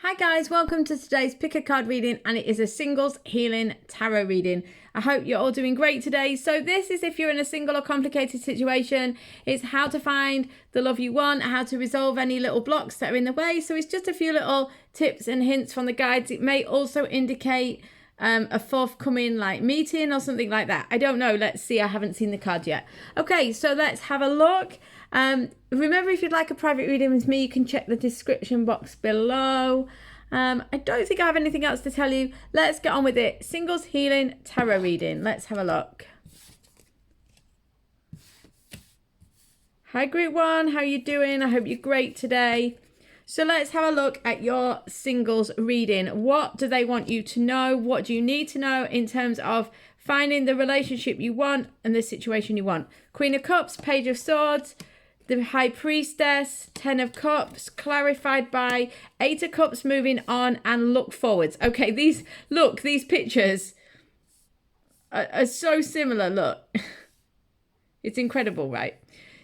Hi guys, welcome to today's pick a card reading, and it is a singles healing tarot reading. I hope you're all doing great today. So this is if you're in a single or complicated situation. It's how to find the love you want, how to resolve any little blocks that are in the way. So it's just a few little tips and hints from the guides. It may also indicate a forthcoming meeting or something like that. I don't know. Let's see. I haven't seen the card yet. Okay, so let's have a look. Remember, if you'd like a private reading with me, you can check the description box below. I don't think I have anything else to tell you. Let's get on with it. Singles healing tarot reading. Let's have a look. Hi group one, how are you doing? I hope you're great today. So let's have a look at your singles reading. What do they want you to know? What do you need to know in terms of finding the relationship you want and the situation you want? Queen of Cups, Page of Swords, the High Priestess, Ten of Cups, clarified by Eight of Cups, moving on and look forwards. Okay, these pictures are so similar. Look, it's incredible, right?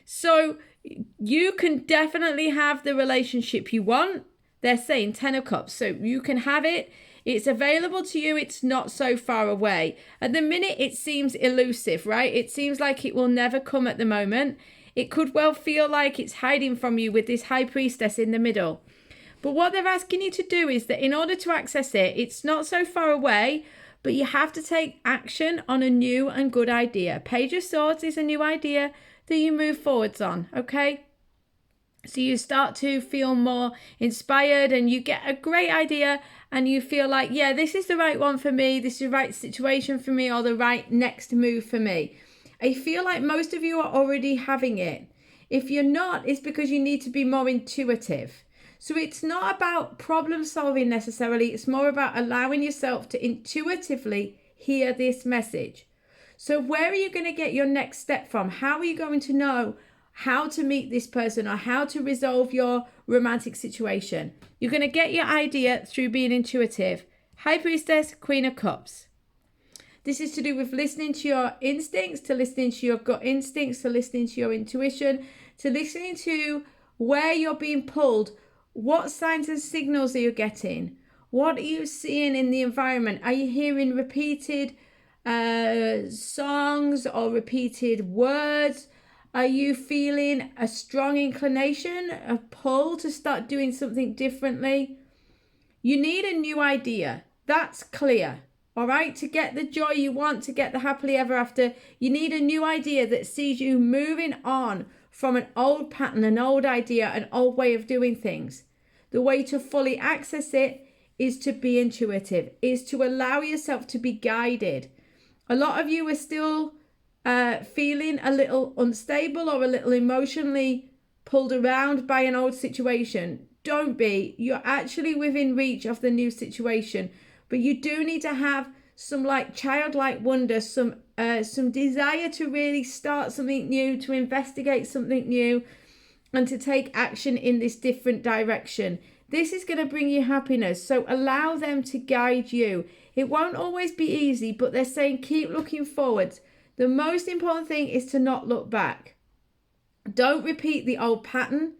So you can definitely have the relationship you want. They're saying 10 of Cups, so you can have it. It's available to you. It's not so far away. At the minute, it seems elusive, right? It seems like it will never come at the moment. It could well feel like it's hiding from you with this High Priestess in the middle. But what they're asking you to do is that in order to access it, it's not so far away, but you have to take action on a new and good idea. Page of Swords is a new idea that you move forwards on, okay? So you start to feel more inspired and you get a great idea and you feel like, yeah, this is the right one for me. This is the right situation for me, or the right next move for me. I feel like most of you are already having it. If you're not, it's because you need to be more intuitive. So it's not about problem solving necessarily. It's more about allowing yourself to intuitively hear this message. So where are you going to get your next step from? How are you going to know how to meet this person or how to resolve your romantic situation? You're going to get your idea through being intuitive. High Priestess, Queen of Cups. This is to do with listening to your instincts, to listening to your gut instincts, to listening to your intuition, to listening to where you're being pulled. What signs and signals are you getting? What are you seeing in the environment? Are you hearing repeated songs or repeated words? Are you feeling a strong inclination, a pull to start doing something differently? You need a new idea. That's clear. All right, to get the joy you want, to get the happily ever after, you need a new idea that sees you moving on from an old pattern, an old idea, an old way of doing things. The way to fully access it is to be intuitive, is to allow yourself to be guided. A lot of you are still feeling a little unstable or a little emotionally pulled around by an old situation. Don't be. You're actually within reach of the new situation. But you do need to have some childlike wonder, some desire to really start something new, to investigate something new, and to take action in this different direction. This is going to bring you happiness. So allow them to guide you. It won't always be easy, but they're saying keep looking forward. The most important thing is to not look back. Don't repeat the old pattern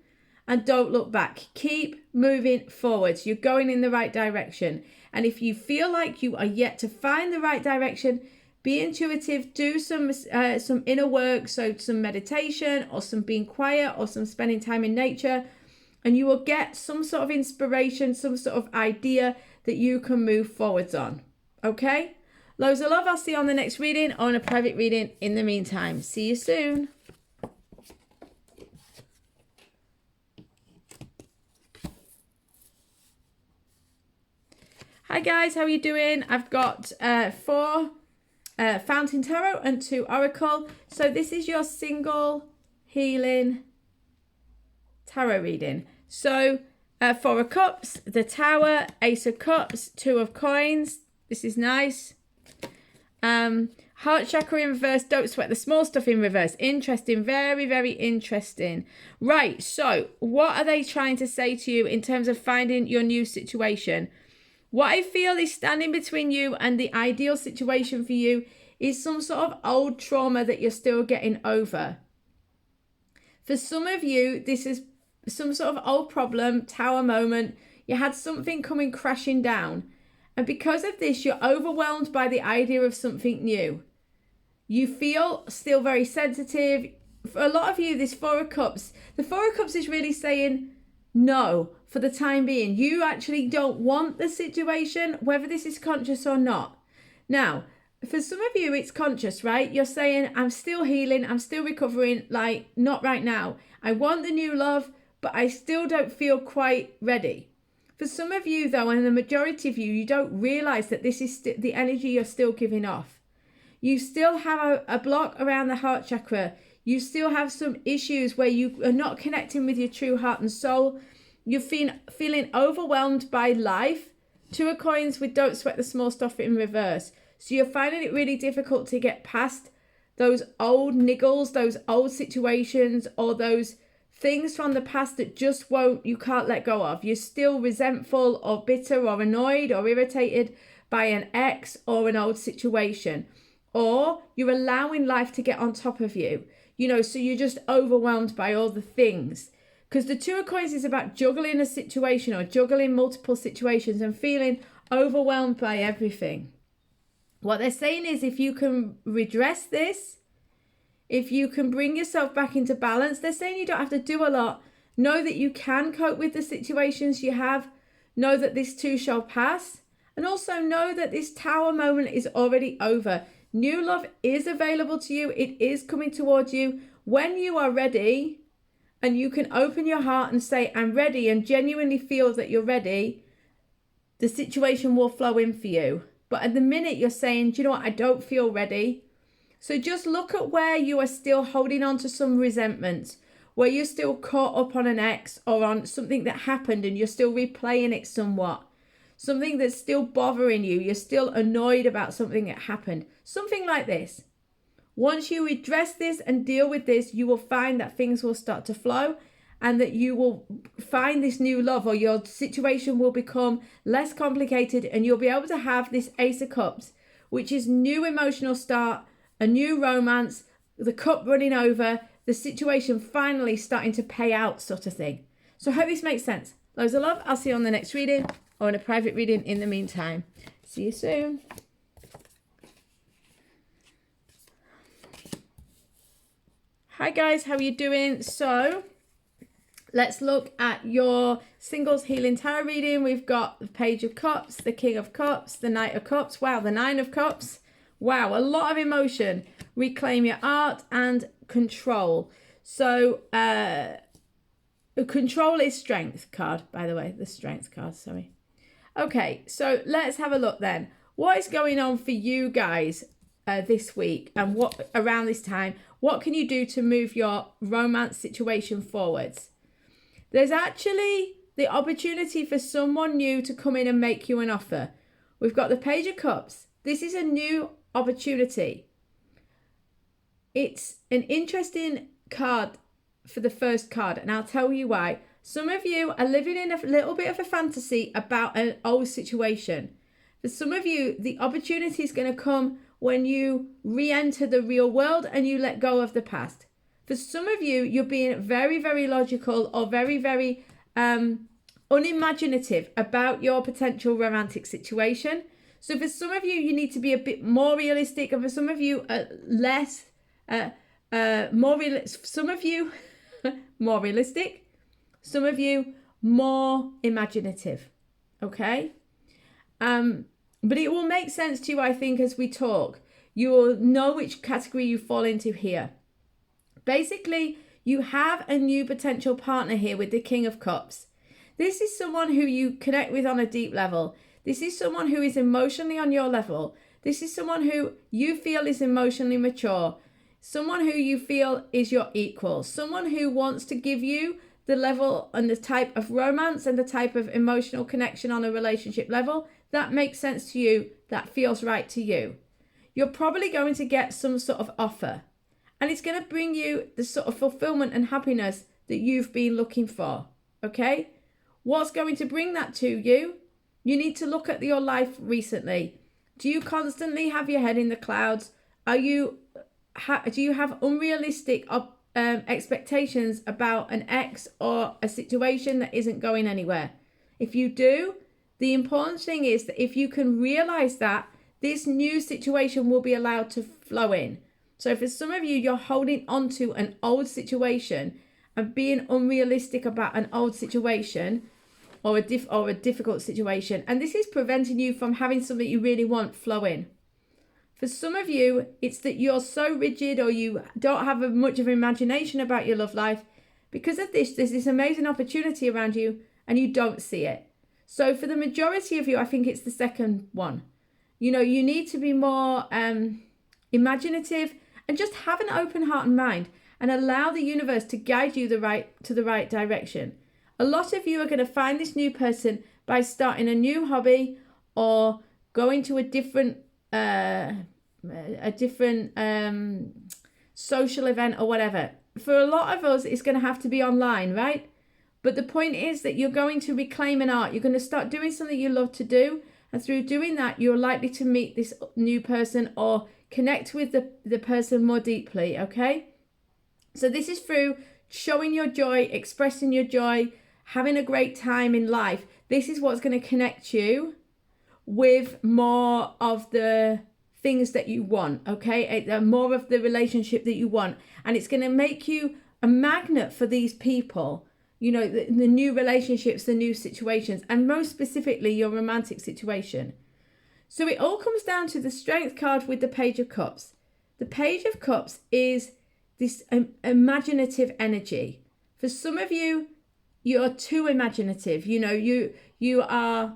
and don't look back. Keep moving forwards. You're going in the right direction. And if you feel like you are yet to find the right direction, be intuitive, do some inner work, so some meditation or some being quiet or some spending time in nature, and you will get some sort of inspiration, some sort of idea that you can move forwards on. Okay? Loads of love. I'll see you on the next reading or on a private reading in the meantime. See you soon. Hi guys, how are you doing? I've got 4 Fountain Tarot and 2 Oracle. So this is your single healing tarot reading. So 4 of Cups, the Tower, Ace of Cups, 2 of Coins. This is nice. Heart chakra in reverse. Don't sweat the small stuff in reverse. Interesting. Very, very interesting. Right. So what are they trying to say to you in terms of finding your new situation? What I feel is standing between you and the ideal situation for you is some sort of old trauma that you're still getting over. For some of you, this is some sort of old problem, tower moment. You had something coming crashing down. And because of this, you're overwhelmed by the idea of something new. You feel still very sensitive. For a lot of you, this Four of Cups, the Four of Cups is really saying no for the time being. You actually don't want the situation, whether this is conscious or not. Now, for some of you, it's conscious, right? You're saying, I'm still healing, I'm still recovering, like, not right now. I want the new love, but I still don't feel quite ready. For some of you, though, and the majority of you, you don't realize that this is the energy you're still giving off. You still have a block around the heart chakra. You still have some issues where you are not connecting with your true heart and soul. You're feeling overwhelmed by life. Two of Coins with don't sweat the small stuff in reverse. So you're finding it really difficult to get past those old niggles, those old situations, or those things from the past that just you can't let go of. You're still resentful or bitter or annoyed or irritated by an ex or an old situation. Or you're allowing life to get on top of you. So you're just overwhelmed by all the things. Because the Two of Coins is about juggling a situation or juggling multiple situations and feeling overwhelmed by everything. What they're saying is if you can redress this, if you can bring yourself back into balance, they're saying you don't have to do a lot. Know that you can cope with the situations you have. Know that this too shall pass. And also know that this Tower moment is already over. New love is available to you. It is coming towards you. When you are ready and you can open your heart and say, I'm ready, and genuinely feel that you're ready, the situation will flow in for you. But at the minute you're saying, do you know what? I don't feel ready. So just look at where you are still holding on to some resentment, where you're still caught up on an ex or on something that happened and you're still replaying it somewhat. Something that's still bothering you. You're still annoyed about something that happened. Something like this. Once you address this and deal with this, you will find that things will start to flow and that you will find this new love, or your situation will become less complicated and you'll be able to have this Ace of Cups, which is new emotional start, a new romance, the cup running over, the situation finally starting to pay out sort of thing. So I hope this makes sense. Loads of love. I'll see you on the next reading or in a private reading in the meantime. See you soon. Hi guys, how are you doing? So let's look at your singles healing tarot reading. We've got the Page of Cups, the King of Cups, the Knight of Cups. Wow, the Nine of Cups. Wow, a lot of emotion. Reclaim your art and control. So control is strength card, by the way. The strength card, sorry. Okay, so let's have a look then. What is going on for you guys this week, and what around this time? What can you do to move your romance situation forwards? There's actually the opportunity for someone new to come in and make you an offer. We've got the Page of Cups. This is a new opportunity. It's an interesting card for the first card, and I'll tell you why. Some of you are living in a little bit of a fantasy about an old situation. For some of you, the opportunity is going to come when you re-enter the real world and you let go of the past. For some of you, you're being very, very logical or very, very unimaginative about your potential romantic situation. So for some of you, you need to be a bit more realistic, and for some of you, some of you more realistic, some of you more imaginative. Okay. But it will make sense to you, I think, as we talk. You'll know which category you fall into here. Basically, you have a new potential partner here with the King of Cups. This is someone who you connect with on a deep level. This is someone who is emotionally on your level. This is someone who you feel is emotionally mature. Someone who you feel is your equal. Someone who wants to give you the level and the type of romance and the type of emotional connection on a relationship level that makes sense to you, that feels right to you. You're probably going to get some sort of offer, and it's going to bring you the sort of fulfillment and happiness that you've been looking for. Okay? What's going to bring that to you? You need to look at your life recently. Do you constantly have your head in the clouds? Do you have unrealistic expectations about an ex or a situation that isn't going anywhere? If you do, the important thing is that if you can realize that, this new situation will be allowed to flow in. So for some of you, you're holding on to an old situation and being unrealistic about an old situation or a difficult situation. And this is preventing you from having something you really want flow in. For some of you, it's that you're so rigid or you don't have much of imagination about your love life. Because of this, there's this amazing opportunity around you and you don't see it. So for the majority of you, I think it's the second one. You need to be more imaginative and just have an open heart and mind and allow the universe to guide you to the right direction. A lot of you are going to find this new person by starting a new hobby or going to a different social event or whatever. For a lot of us, it's going to have to be online, right? But the point is that you're going to reclaim an art. You're going to start doing something you love to do. And through doing that, you're likely to meet this new person or connect with the person more deeply, okay? So this is through showing your joy, expressing your joy, having a great time in life. This is what's going to connect you with more of the things that you want, okay? More of the relationship that you want. And it's going to make you a magnet for these people. The new relationships, the new situations, and most specifically, your romantic situation. So it all comes down to the Strength card with the Page of Cups. The Page of Cups is this imaginative energy. For some of you, you're too imaginative. You are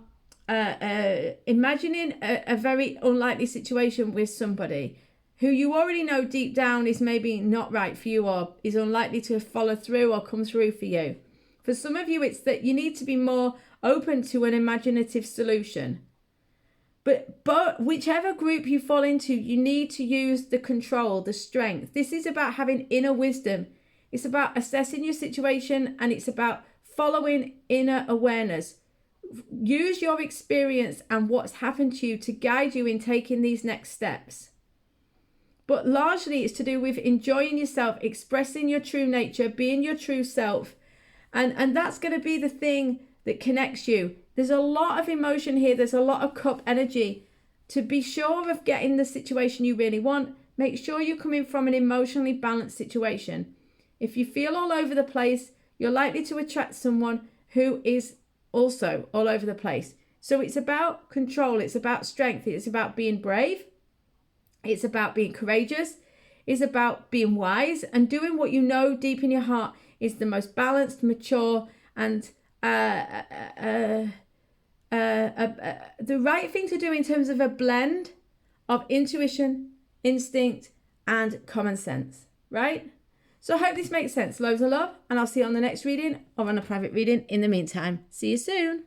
imagining a very unlikely situation with somebody who you already know deep down is maybe not right for you or is unlikely to follow through or come through for you. For some of you, it's that you need to be more open to an imaginative solution. But whichever group you fall into, you need to use the control, the strength. This is about having inner wisdom. It's about assessing your situation and it's about following inner awareness. Use your experience and what's happened to you to guide you in taking these next steps. But largely it's to do with enjoying yourself, expressing your true nature, being your true self. And that's going to be the thing that connects you. There's a lot of emotion here. There's a lot of cup energy. To be sure of getting the situation you really want, make sure you're coming from an emotionally balanced situation. If you feel all over the place, you're likely to attract someone who is also all over the place. So it's about control. It's about strength. It's about being brave. It's about being courageous. It's about being wise and doing what you know deep in your heart is the most balanced, mature, and the right thing to do in terms of a blend of intuition, instinct, and common sense, right? So I hope this makes sense. Loads of love, and I'll see you on the next reading or on a private reading in the meantime. See you soon.